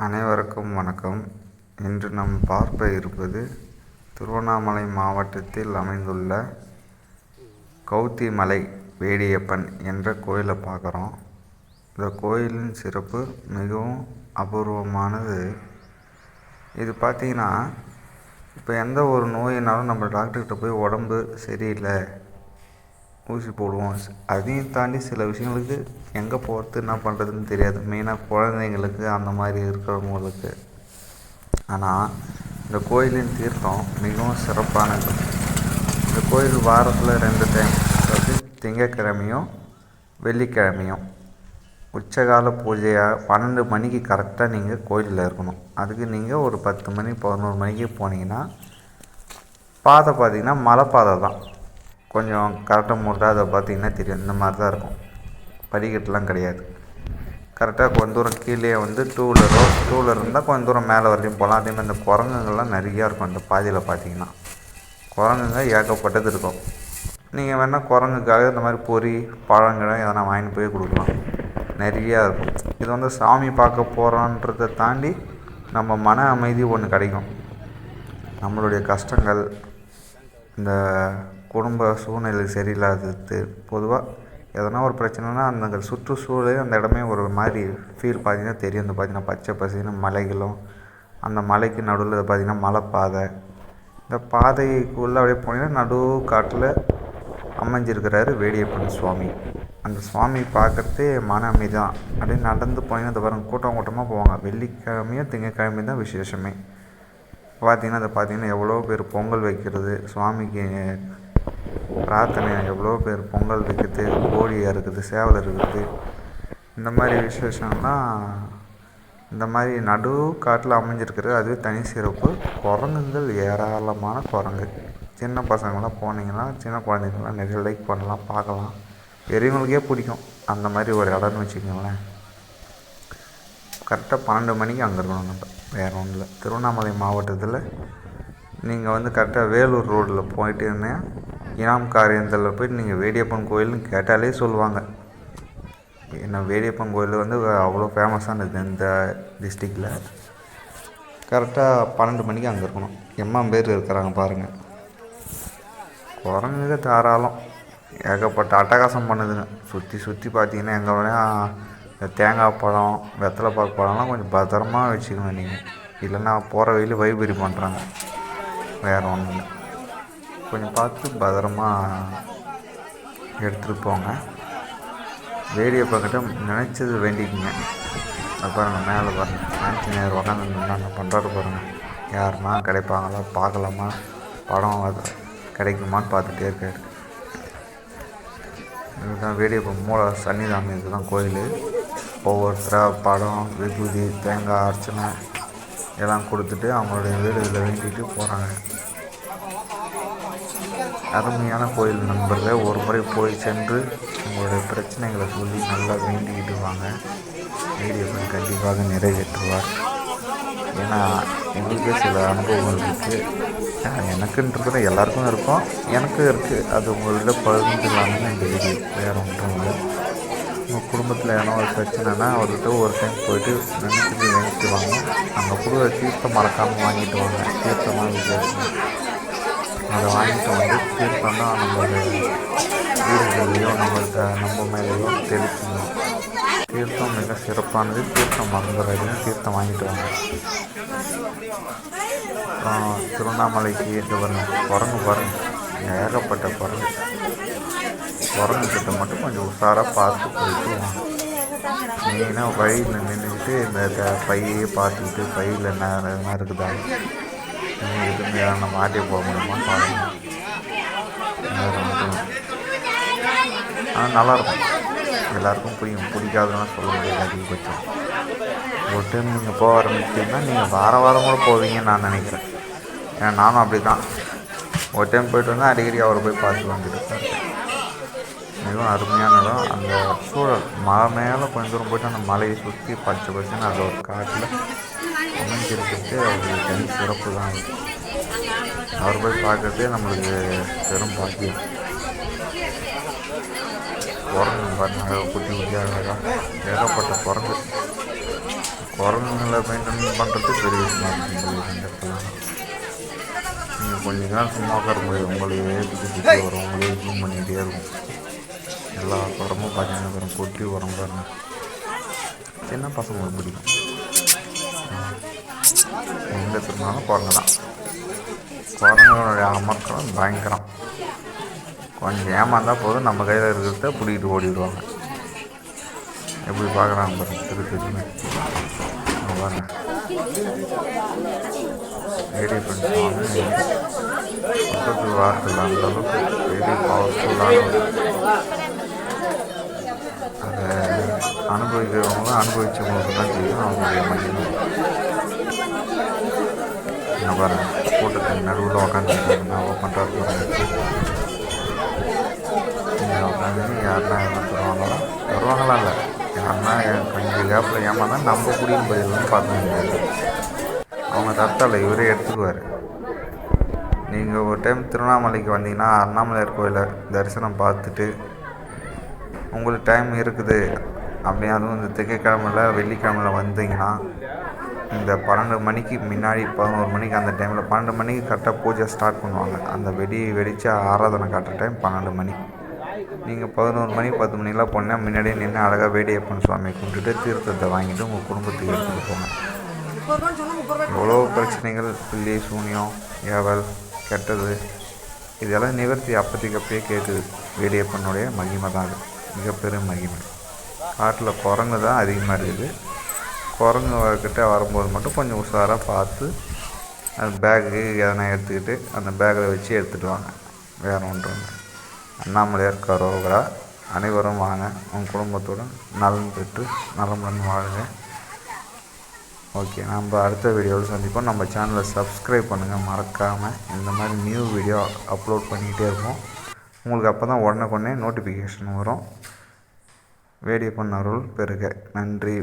அனைவருக்கும் வணக்கம். இன்று நாம் பார்க்க இருப்பது திருவண்ணாமலை மாவட்டத்தில் அமைந்துள்ள கவுத்தி மலை வேடியப்பன் என்ற கோயிலை பார்க்குறோம். இந்த கோயிலின் சிறப்பு மிகவும் அபூர்வமானது. இது பார்த்திங்கன்னா, இப்போ எந்த ஒரு நோயினாலும் நம்ம டாக்டர்கிட்ட போய் உடம்பு சரியில்லை ஊசி போடுவோம். அதையும் தாண்டி சில விஷயங்களுக்கு எங்கே போகிறது என்ன பண்ணுறதுன்னு தெரியாது. மெயினாக குழந்தைங்களுக்கு அந்த மாதிரி இருக்கிறவங்களுக்கு. ஆனால் இந்த கோயிலின் தீர்த்தம் மிகவும் சிறப்பானது. இந்த கோயில் வாரத்தில் 2 டைம், அதாவது திங்கட்கிழமையும் வெள்ளிக்கிழமையும் உச்சகால பூஜையாக 12 மணிக்கு கரெக்டாக நீங்கள் கோயிலில் இருக்கணும். அதுக்கு நீங்கள் ஒரு 10 மணி 11 மணிக்கு போனீங்கன்னா பாதை பார்த்திங்கன்னா மலை பாதை தான். கொஞ்சம் கரெக்டாக முட்டாக அதை பார்த்திங்கன்னா தெரியும். இந்த மாதிரி தான் இருக்கும். படிக்கட்டுலாம் கிடையாது. கரெக்டாக கொஞ்சம் தூரம் கீழே டூ வீலர் இருந்தால் கொஞ்சம் தூரம் மேலே வரையும் போகலாம். அதேமாதிரி இந்த குரங்குங்கள்லாம் நிறையா இருக்கும். இந்த பாதையில் பார்த்திங்கன்னா குரங்குங்க ஏகப்பட்டது இருக்கும். நீங்கள் வேணால் குரங்குக்காக இந்த மாதிரி பொறி பழங்களும் எதனா வாங்கிட்டு போய் கொடுக்கலாம். நிறையா இருக்கும். இது சாமி பார்க்க போகிறோன்றதை தாண்டி நம்ம மன அமைதி ஒன்று கிடைக்கும். நம்மளுடைய கஷ்டங்கள், இந்த குடும்ப சூழ்நிலை சரியில்லாதது, பொதுவாக எதனா ஒரு பிரச்சனைனா அந்த சுற்றுச்சூழலே அந்த இடமே ஒரு மாதிரி ஃபீல் பார்த்திங்கன்னா தெரியும். பார்த்திங்கன்னா பச்சை பசேன்னு மலைகளும், அந்த மலைக்கு நடுவில் பார்த்திங்கன்னா மலைப்பாதை. இந்த பாதைக்குள்ளே அப்படியே போனீங்கன்னா நடு காட்டில் அமைஞ்சிருக்கிறாரு வேடியப்பன் சுவாமி. அந்த சுவாமி பார்க்குறதே மன அமைதி தான். அப்படியே நடந்து போனீங்கன்னா இந்த பாருங்க கூட்டம் கூட்டமாக போவாங்க. வெள்ளிக்கிழமையும் திங்கக்கிழமையும் தான் விசேஷமே. பார்த்திங்கன்னா எவ்வளோ பேர் பொங்கல் வைக்கிறது, சுவாமிக்கு பிரார்த்தனை, எவ்வளோ பேர் பொங்கல் வைக்கிறது, கோழி அறுக்குது, சேவல் இருக்குது. இந்த மாதிரி விசேஷம்லாம் இந்த மாதிரி நடு காட்டில் அமைஞ்சிருக்கிறது. அதுவே தனி சிறப்பு. குரங்குகள் ஏராளமான குரங்கு. சின்ன பசங்களாம் போனீங்கன்னா, சின்ன குழந்தைங்களாம் நிறைய லைக் பண்ணலாம், பார்க்கலாம். பெரியவங்களுக்கே பிடிக்கும். அந்த மாதிரி ஒரு இடம்னு வச்சுக்கோங்களேன். கரெக்டாக 12 மணிக்கு அங்கே இருக்கணும். நம்ம வேறு ஒன்றும் இல்லை. திருவண்ணாமலை மாவட்டத்தில் நீங்கள் கரெக்டாக வேலூர் ரோடில் போயிட்டீங்கன்னா இனாம் காரியத்தில் போய்ட்டு நீங்கள் வேடியப்பன் கோயில்னு கேட்டாலே சொல்லுவாங்க. ஏன்னா வேடியப்பன் கோயில் அவ்வளோ ஃபேமஸானது இந்த டிஸ்ட்ரிக்டில். கரெக்டாக 12 மணிக்கு அங்கே இருக்கணும். பேர் இருக்கிறாங்க பாருங்கள். குரங்குங்க தாராளம் ஏகப்பட்ட அட்டகாசம் பண்ணுதுங்க. சுற்றி பார்த்தீங்கன்னா எங்கே வேணால் இந்த தேங்காய் பழம், வெத்தலை பாக்கு பழம்லாம் கொஞ்சம் பத்திரமா வச்சுக்கணும் நீங்கள். இல்லைன்னா போகிற வழியில் வைபறி பண்ணுறாங்க. வேறு ஒன்றும் இல்லை. கொஞ்சம் பார்த்து பத்திரமா எடுத்துகிட்டு போங்க. வேடியப்பன்கிட்ட நினச்சது வேண்டிக்கிங்க. அது பாருங்கள், மேலே பாருங்கள், ஆஞ்சநேயர் உட்காந்து என்ன பண்ணுறாரு பாருங்கள். யாருன்னா கிடைப்பாங்களா, பார்க்கலாமா, படம் அது கிடைக்குமான்னு பார்த்துட்டே இருக்காரு. இதுதான் வேடியப்பன் மூல சன்னிதானம். இதுதான் கோயில். ஒவ்வொருத்தராக படம், விபூதி, தேங்காய் அர்ச்சனை எல்லாம் கொடுத்துட்டு அவங்களுடைய வீடுகளில் வேண்டிட்டு போகிறாங்க. அருமையான கோயில் நண்பர்களே. ஒரு முறை போய் சென்று உங்களுடைய பிரச்சனைகளை சொல்லி நல்லா வேண்டிக்கிட்டு வாங்க. வேடியப்பன் கண்டிப்பாக நிறைவேற்றுவார். ஏன்னா எங்களுக்கே சில அனுபவங்கள் இருக்குது. எனக்குன்றது எல்லாருக்கும் இருக்கும், எனக்கும் இருக்குது. அது உங்கள்கிட்ட பகிர்ந்துக்கலாம்னு இந்த வீடியோ. வேறு ஒன்றும் இல்லை. உங்கள் குடும்பத்தில் ஏன்னா ஒரு பிரச்சனைனா அவர்கிட்ட ஒரு டைம் போய்ட்டு நினைச்சிட்டு வேண்டிட்டு வாங்க. அங்கே கொடுக்குற தீர்த்தம் மறக்காமல் வாங்கிட்டு வாங்க. தீர்த்தமாக விசேஷம். அதை வாங்கிட்டு தீர்த்தம் தான் நம்மளுடைய வீடுகள்லையோ நம்ம மேலேயோ தெளிக்கணும். தீர்த்தம் மிக சிறப்பானது. தீர்த்தம் மறந்துடாதீங்க. தீர்த்தம் வாங்கிட்டு வாங்க. திருவண்ணாமலைக்கு இது குரங்கு பாருங்கள், ஏகப்பட்ட குரங்கு. குரங்குக்கிட்ட மட்டும் கொஞ்சம் உஷாராக பார்த்து போயிட்டு வாங்க. மெயினாக வழியில் நின்றுக்கிட்டு இந்த பையே பார்த்துக்கிட்டு பையில் என்ன இருக்குதா, எதுவுமே நம்ம மாட்டி போக முடியுமான்னு பாருங்கள். ஆனால் நல்லாயிருக்கும். எல்லாேருக்கும் பிடிக்காதுன்னு சொல்ல முடியாது. அதிகபட்சம் ஒரு டைம் நீங்கள் போக ஆரம்பிச்சிங்கன்னா நீங்கள் வாரம் கூட போவீங்கன்னு நான் நினைக்கிறேன். ஏன்னா நானும் அப்படி தான் ஒரு டைம் போய்ட்டு வந்தால் அடிக்கடி அவரை போய் பார்த்து வந்துட்டு இருக்கேன். மிகவும் அருமையான இடம். அந்த சூழல் மலை மேலே கொஞ்சம் தூரம் போய்ட்டு அந்த மலையை சுற்றி பச்சை பச்சைன்னு அது ஒரு காட்டில் அமைஞ்சிருக்கிறது அவருக்கு தனி சிறப்பு தான். அவர் போய் பார்க்குறதே நம்மளுக்கு பெரும் பாக்கியம். குரங்கு பாருங்க, குட்டி குட்டியாக ஏகப்பட்ட குரங்கு. குரங்குங்களை மெயின்டைன் பண்ணுறது பெரிய விஷயமா இருக்கும் இந்த இடத்துல. நீங்கள் கொஞ்ச நேரம் சும்மா உட்கார முடியும், உங்களையே சுற்றி வரும், உங்களையே ஜூம் பண்ணிகிட்டே இருக்கும். எல்லா குரமும் பார்த்தீங்கன்னா வரும், கொட்டி உரம் பாருங்க. சின்ன பசங்களுக்கு பிடிக்கும். எங்கே திரும்பினாலும் குரங்கு தான். குரங்களுடைய அமர்க்களம் பயங்கரம். கொஞ்சம் ஏமாந்தால் போதும், நம்ம கையில் இருக்கிறத பிடிக்கிட்டு ஓடிடுவாங்க. எப்படி பார்க்குறாங்க பாருங்க, திருன்னு பாருங்க. வெரி சொல்கிறது வார்த்தை இல்லை, அந்தளவுக்கு வெரி பவர்ஃபுல்லான அதை அனுபவிக்கிறவங்க அனுபவிச்சவங்களுக்கு தான் தெரியும் அவங்களுடைய மகிமை. என்ன பாருங்க, கூட்டத்துக்கு நடுவில் உட்காந்துருக்காங்க. நான் ஓப்பன் டாப் உட்காந்து யாருன்னா எல்லாம் தருவாங்களா? தருவாங்களா இல்லை, யாருன்னா கொஞ்சம் கேப்பில் ஏமாந்தா நம்ம குடியும் போயிடலாம்னு பார்க்க முடியாது. அவங்க தரத்தால் இவரே எடுத்துக்குவார். நீங்கள் ஒரு டைம் திருவண்ணாமலைக்கு வந்தீங்கன்னா அண்ணாமலையார் கோயிலை தரிசனம் பார்த்துட்டு உங்களுக்கு டைம் இருக்குது அப்படி, அதுவும் இந்த திங்கக்கிழமையில் வெள்ளிக்கிழமையில் வந்தீங்கன்னா இந்த 12 மணிக்கு முன்னாடி 11 மணிக்கு அந்த டைமில் 12 மணிக்கு கரெக்டாக பூஜை ஸ்டார்ட் பண்ணுவாங்க. அந்த வெடித்து ஆராதனை காட்டுற டைம் 12 மணி. நீங்கள் 11 மணி 10 மணிக்கெலாம் போனால் முன்னாடியே நின்று அழகாக வேடியப்பன் சுவாமியை கும்பிட்டுட்டு தீர்த்தத்தை வாங்கிட்டு உங்கள் குடும்பத்துக்கு எடுத்துகிட்டு போங்க. எவ்வளோ பிரச்சனைகள், பில்லி சூனியம், ஏவல், கெட்டது, இதெல்லாம் நிவர்த்தி அப்போதைக்கு அப்பயே கேட்குது. வேடியப்பனுடைய மகிமை தான் அது, மிகப்பெரும் மகிமை. காட்டில் குரங்கு தான் அதிகமாக இருக்குது. குரங்குக்கிட்ட வரும்போது மட்டும் கொஞ்சம் உஷாராக பார்த்து அந்த பேக்கு எதனா எடுத்துக்கிட்டு அந்த பேக்கில் வச்சு எடுத்துகிட்டு வாங்க. வேறு ஒன்றும் இல்லை. அண்ணாமலையார் கரோகரா. அனைவரும் வாங்க, உங்கள் குடும்பத்துடன் நலன் பெற்று நலமுடன் வாழுங்க. ஓகே, நம்ம அடுத்த வீடியோவில் சந்திப்போம். நம்ம சேனலை சப்ஸ்கிரைப் பண்ணுங்கள் மறக்காமல். இந்த மாதிரி நியூ வீடியோ அப்லோட் பண்ணிக்கிட்டே இருப்போம். உங்களுக்கு அப்போ தான் உடனே நோட்டிஃபிகேஷன் வரும். வேடியப்பன் அருள் பெறுக. நன்றி.